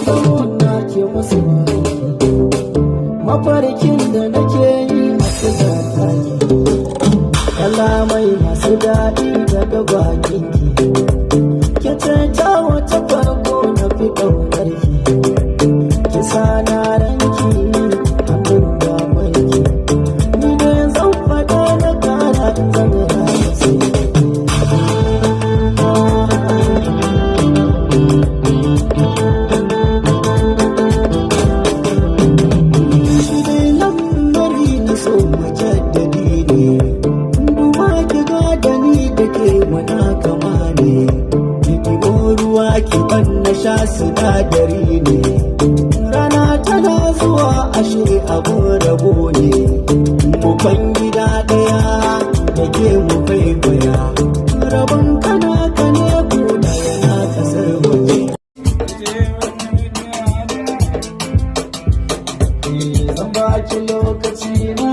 zamo na ke musu mafarkin da nake yi masu zakaki kalamai masu daɗi daga bakinki ki ta wata farko na fi ƙaunar ki sana ranki hannun damarki ni ne zan faɗa na ƙara in zama rana sai ki banna sha sinadari ne rana tana zuwa ashe abun rabo ne mu ban gida daya da ke mu faifaya rabon kana kane ko da yana kasar waje zan ba ki lokaci na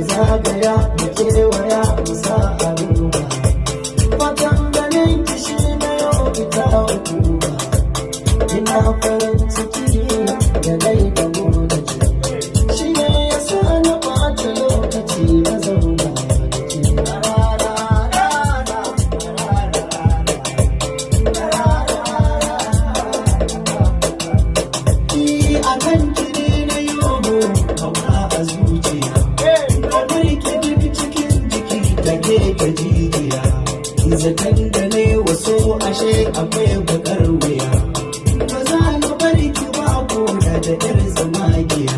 zagaya da kewaya musa a ruwa fatan ganin kishi na yau ita hukuma ina farin ciki da dai da mona shi ne ya sa na ɓata lokaci na zauna a kan kiri na yobo kauna a zuciya jijiya zaton da ne waso ashe akwai bakar wuya ba za na bari ki ba ko da yar zamagiya